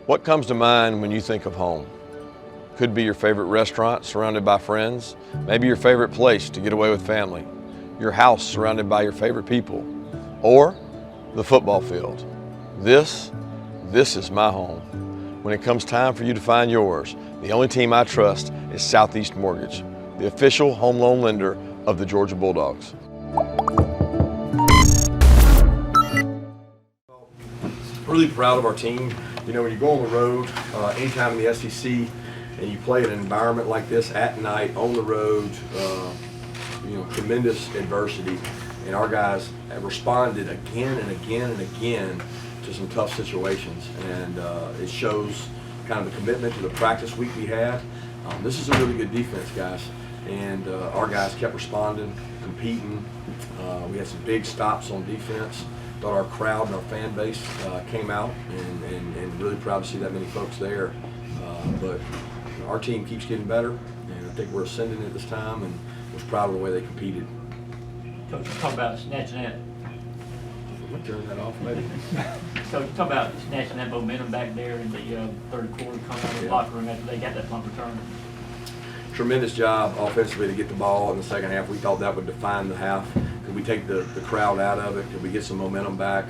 What comes to mind when you think of home? Could be your favorite restaurant surrounded by friends, maybe your favorite place to get away with family, your house surrounded by your favorite people, or the football field. This is my home. When it comes time for you to find yours, the only team I trust is Southeast Mortgage, the official home loan lender of the Georgia Bulldogs. Really proud of our team. You know, when you go on the road, anytime in the SEC, and you play in an environment like this at night, on the road, tremendous adversity. And our guys have responded again and again and again to some tough situations. And it shows kind of the commitment to the practice week we had. This is a really good defense, guys. And our guys kept responding, competing. We had some big stops on defense. Thought our crowd and our fan base came out, and really proud to see that many folks there. But our team keeps getting better, and I think we're ascending at this time, and was proud of the way they competed. Coach, talk about snatching that. We'll turn that off, maybe. Coach, talk about snatching that momentum back there in the third quarter, coming out of the locker room after they got that punt return. Tremendous job offensively to get the ball in the second half. We thought that would define the half. Could we take the crowd out of it? Could we get some momentum back?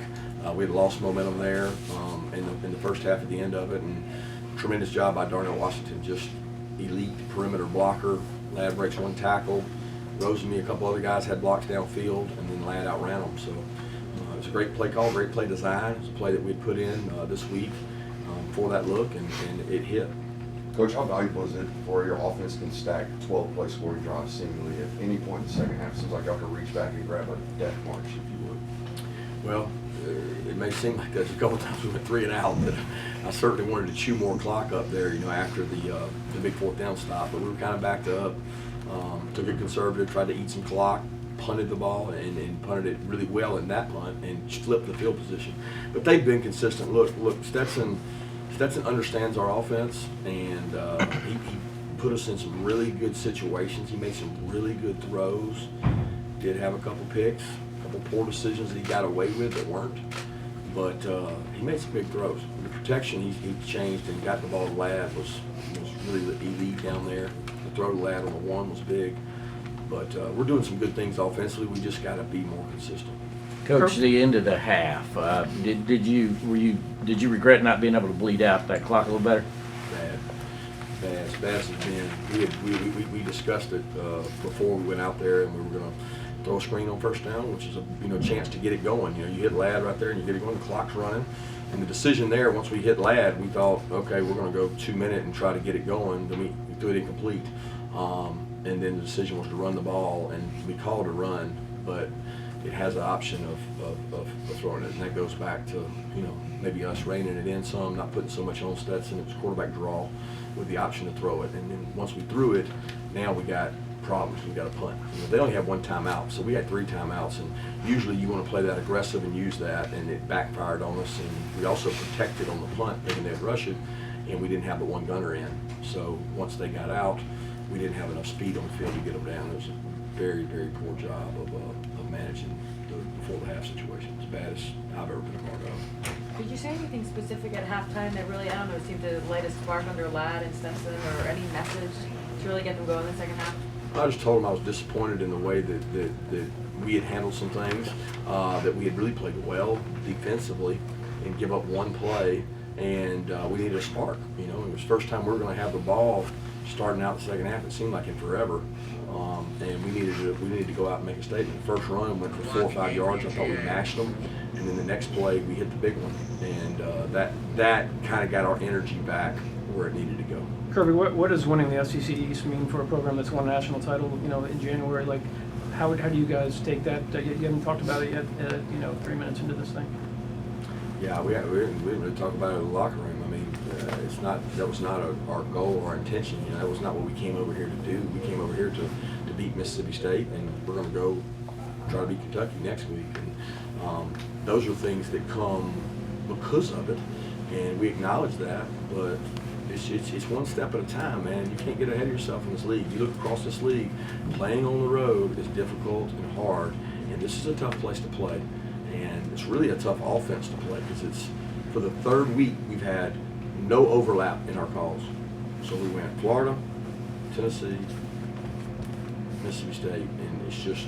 We had lost momentum there in the first half at the end of it. And tremendous job by Darnell Washington, just elite perimeter blocker. Ladd breaks one tackle. Rose and me, a couple other guys had blocks downfield, and then Ladd outran them. So it was a great play call, great play design. It was a play that we'd put in this week for that look, and it hit. Coach, how valuable is it for your offense can stack 12-play scoring drives seemingly at any point in the second half? It seems like y'all can reach back and grab a death march, if you would. Well, it may seem like that a couple times we went 3 and out, but I certainly wanted to chew more clock up there, after the big fourth down stop. But we were kind of backed up, took it conservative, tried to eat some clock, punted the ball, and punted it really well in that punt, and flipped the field position. But they've been consistent. Look, Stetson understands our offense, and he put us in some really good situations. He made some really good throws. Did have a couple picks, a couple poor decisions that he got away with that weren't. But he made some big throws. The protection he changed and got the ball to Ladd was really elite down there. The throw to Ladd on the one was big. But we're doing some good things offensively. We just got to be more consistent. Coach, the end of the half, did you regret not being able to bleed out that clock a little better? Bad as bad as it's been. We discussed it before we went out there, and we were going to throw a screen on first down, which is a chance to get it going. You hit Ladd right there, and you get it going. The clock's running, and the decision there, once we hit Ladd, we thought, okay, we're going to go 2 minutes and try to get it going. Then we threw it incomplete, and then the decision was to run the ball, and we called a run, but it has an option of throwing it, and that goes back to maybe us reining it in some, not putting so much on Stetson. It was quarterback draw with the option to throw it, and then once we threw it, now we got problems. We got a punt. They only have one timeout, so we had 3 timeouts, and usually you want to play that aggressive and use that, and it backfired on us. And we also protected on the punt, thinking they'd rush it, and we didn't have the one gunner in. So once they got out, we didn't have enough speed on the field to get them down. It was a very, very poor job of managing the before the half situation. As bad as I've ever been a part of. Did you say anything specific at halftime that really, seemed to light a spark under Ladd and Stetson, or any message to really get them going in the second half? I just told them I was disappointed in the way that we had handled some things, that we had really played well defensively and give up one play, and we needed a spark. It was the first time we were going to have the ball starting out the second half. It seemed like in forever. And we needed to go out and make a statement. The first run went for 4 or 5 yards. I thought we mashed them, and then the next play we hit the big one, and that kind of got our energy back where it needed to go. Kirby, what does winning the SEC East mean for a program that's won a national title, in January? Like, how do you guys take that? You haven't talked about it yet, 3 minutes into this thing. Yeah, we didn't really talk about it in the locker room. I mean, that was not our goal or our intention. That was not what we came over here to do. We came over here to beat Mississippi State, and we're going to go try to beat Kentucky next week. And those are things that come because of it, and we acknowledge that. But it's one step at a time, man. You can't get ahead of yourself in this league. You look across this league, playing on the road is difficult and hard, and this is a tough place to play. And it's really a tough offense to play, because it's for the third week we've had no overlap in our calls. So we went Florida, Tennessee, Mississippi State, and it's just,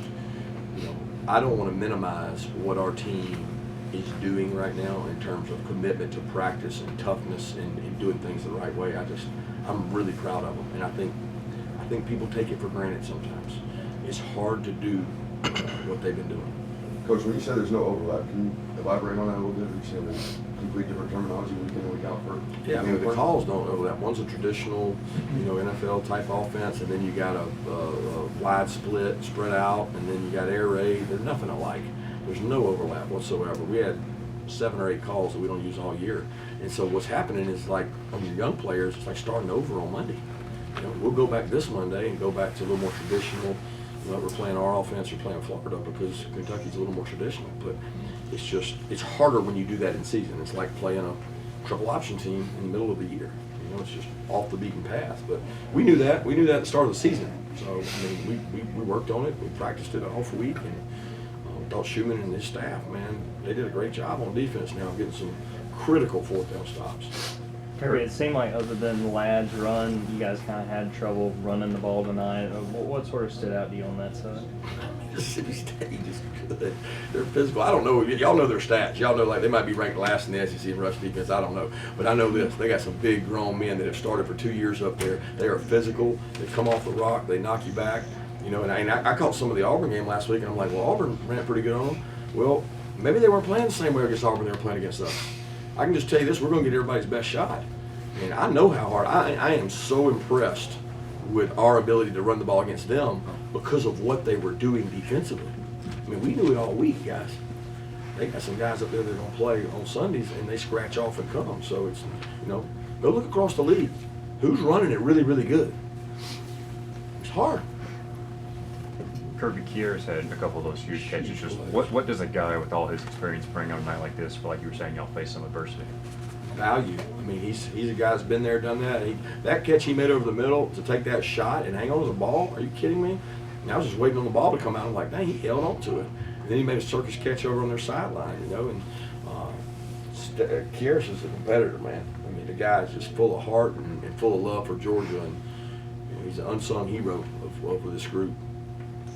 I don't want to minimize what our team is doing right now in terms of commitment to practice and toughness and doing things the right way. I'm really proud of them, and I think people take it for granted sometimes. It's hard to do what they've been doing. Coach, when you say there's no overlap, can you elaborate on that a little bit? You're saying there's complete different terminology week in and week out for. Yeah, I mean, the calls don't overlap. One's a traditional, NFL type offense, and then you got a wide split, spread out, and then you got air raid. They're nothing alike. There's no overlap whatsoever. We had 7 or 8 calls that we don't use all year. And so what's happening is, like, on your young players, it's like starting over on Monday. We'll go back this Monday and go back to a little more traditional. We're playing our offense or playing Florida because Kentucky's a little more traditional. But it's harder when you do that in season. It's like playing a triple option team in the middle of the year. It's just off the beaten path. But we knew that. We knew that at the start of the season. So, I mean, we worked on it. We practiced it all week. And Dalt Schumann and his staff, man, they did a great job on defense now, getting some critical 4th down stops. Kirby, it seemed like other than the Lads run, you guys kind of had trouble running the ball tonight. What sort of stood out to you on that side? Mississippi State is good. They're physical. I don't know. Y'all know their stats. Y'all know, like, they might be ranked last in the SEC in rush defense. I don't know. But I know this. They got some big grown men that have started for 2 years up there. They are physical. They come off the rock. They knock you back. And I caught some of the Auburn game last week, and I'm like, well, Auburn ran pretty good on them. Well, maybe they weren't playing the same way against Auburn they were playing against us. I can just tell you this, we're going to get everybody's best shot. And I know how hard, I am so impressed with our ability to run the ball against them because of what they were doing defensively. I mean, we knew it all week, guys. They got some guys up there that are going to play on Sundays, and they scratch off and come. So it's, go look across the league. Who's running it really, really good? It's hard. Kirby Kears had a couple of those huge catches. Just what does a guy with all his experience bring on a night like this? For, like you were saying, y'all face some adversity. Value. I mean, he's a guy that's been there, done that. That catch he made over the middle to take that shot and hang on to the ball. Are you kidding me? And I was just waiting on the ball to come out. I'm like, dang, he held on to it. And then he made a circus catch over on their sideline, And Kears is a competitor, man. I mean, the guy is just full of heart and full of love for Georgia, and he's an unsung hero of this group.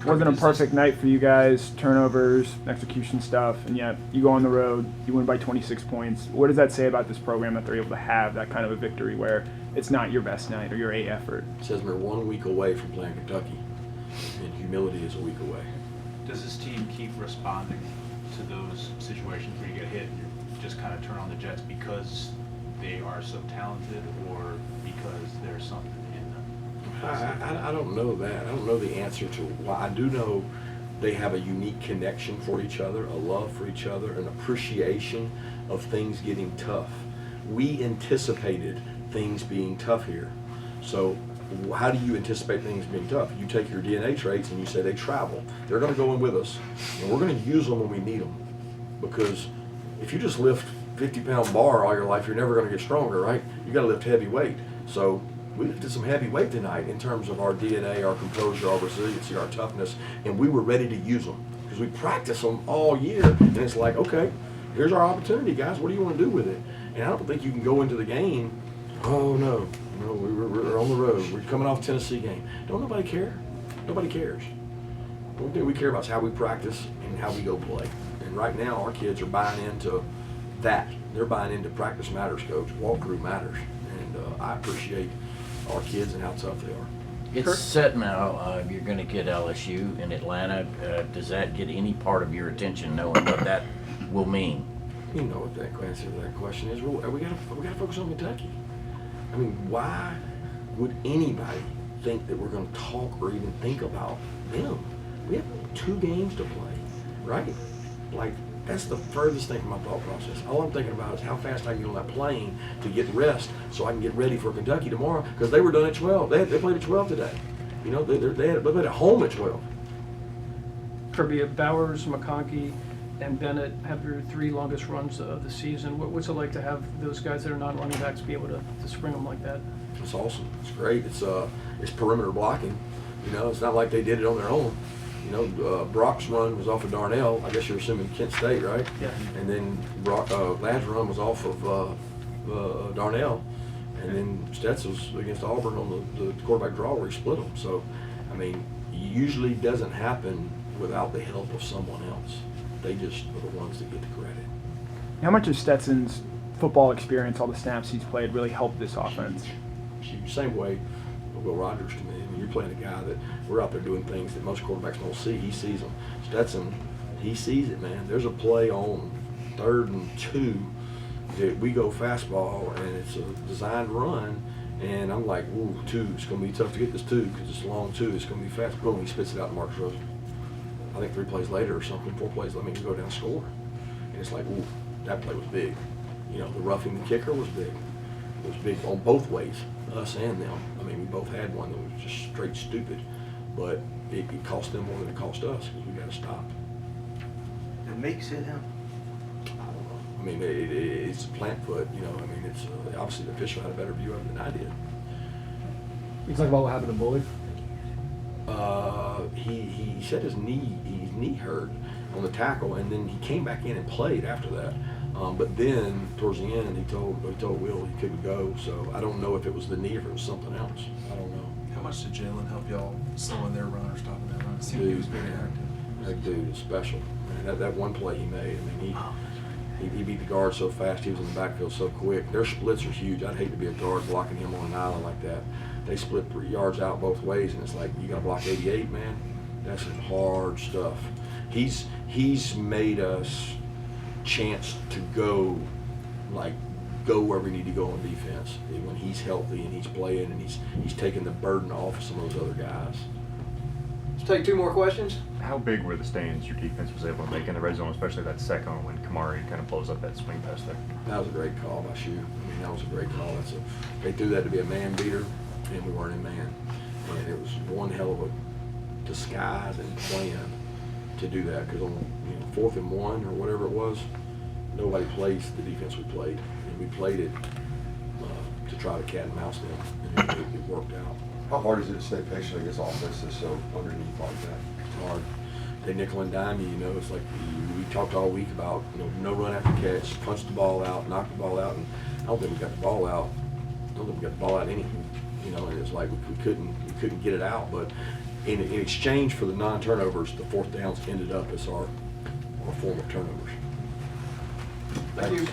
Wasn't a perfect night for you guys, turnovers, execution stuff, and yet you go on the road, you win by 26 points. What does that say about this program that they're able to have that kind of a victory where it's not your best night or your A effort? It says we're 1 week away from playing Kentucky, and humility is a week away. Does this team keep responding to those situations where you get hit and you just kind of turn on the jets because they are so talented or because there's something in them? I don't know that. I don't know the answer to why. I do know they have a unique connection for each other, a love for each other, an appreciation of things getting tough. We anticipated things being tough here. So how do you anticipate things being tough? You take your DNA traits and you say they travel. They're going to go in with us, and we're going to use them when we need them. Because if you just lift 50-pound bar all your life, you're never going to get stronger, right? You got to lift heavy weight. So we lifted some heavy weight tonight in terms of our DNA, our composure, our resiliency, our toughness, and we were ready to use them because we practice them all year. And it's like, okay, here's our opportunity, guys. What do you want to do with it? And I don't think you can go into the game, oh no, we're on the road. We're coming off Tennessee game. Don't nobody care? Nobody cares. The only thing we care about is how we practice and how we go play. And right now, our kids are buying into that. They're buying into practice matters, coach. Walkthrough matters. And I appreciate our kids and how tough they are. It's set now. You're going to get LSU in Atlanta. Does that get any part of your attention, knowing what that will mean? You know what that answer to that question is. We got to focus on Kentucky. I mean, why would anybody think that we're going to talk or even think about them? We have 2 games to play, right? Like, that's the furthest thing from my thought process. All I'm thinking about is how fast I can get on that plane to get rest so I can get ready for Kentucky tomorrow, because they were done at 12. They played at 12 today. They played at home at 12. Kirby, Bowers, McConkey, and Bennett have your 3 longest runs of the season. What's it like to have those guys that are not running backs be able to spring them like that? It's awesome. It's great. It's perimeter blocking. It's not like they did it on their own. Brock's run was off of Darnell. I guess you're assuming Kent State, right? Yeah. And then Ladd's run was off of Darnell, and then Stetzel's against Auburn on the quarterback draw where he split them. So, I mean, usually doesn't happen without the help of someone else. They just are the ones that get the credit. How much of Stetson's football experience, all the snaps he's played, really helped this offense? Same way Will Rogers to me. I mean, you're playing a guy that we're out there doing things that most quarterbacks don't see. He sees them. Stetson, he sees it, man. There's a play on 3rd and 2 that we go fastball, and it's a designed run, and I'm like, ooh, 2. It's going to be tough to get this 2 because it's a long 2. It's going to be fast. Boom, he spits it out to Marcus Rosen. I think 3 plays later or something, 4 plays, let me go down and score. And it's like, ooh, that play was big. You know, the roughing the kicker was big. It was big on both ways, us and them. I mean, we both had one that was just straight stupid, but it cost them more than it cost us because we got to stop. It makes it him. I don't know. I mean, it's a plant foot, you know. I mean, it's obviously the official had a better view of it than I did. You talk about what happened to Bully? He said his knee hurt on the tackle, and then he came back in and played after that. But then towards the end, he told Will he couldn't go. So I don't know if it was the knee or if it was something else. I don't know. How much did Jalen help y'all slowing their run or stopping their run? It seemed he was very active. That dude is special. Man, that one play he made, I mean, he beat the guard so fast. He was in the backfield so quick. Their splits are huge. I'd hate to be a guard blocking him on an island like that. They split 3 yards out both ways, and it's like, you got to block 88, man. That's some hard stuff. He's made us chance to go where we need to go on defense when he's healthy and he's playing, and he's taking the burden off of some of those other guys. Let's take 2 more questions. How big were the stands your defense was able to make in the red zone, especially that second one when Kamari kind of blows up that swing pass there? That was a great call by Shu. I mean, that was a great call. They threw that to be a man beater, and we weren't in man. And it was one hell of a disguise and plan to do that, because on 4th and 1 or whatever it was, nobody plays the defense we played, and we played it to try to cat and mouse them, and it worked out. How hard is it to stay patient against offenses so underneath like that? It's hard. They nickel and dime you, it's like we talked all week about no run after catch, punch the ball out, knock the ball out, and I don't think we got the ball out. I don't think we got the ball out any. And it's like we couldn't get it out, but in exchange for the non-turnovers, the 4th downs ended up as our form of turnovers. Thank you.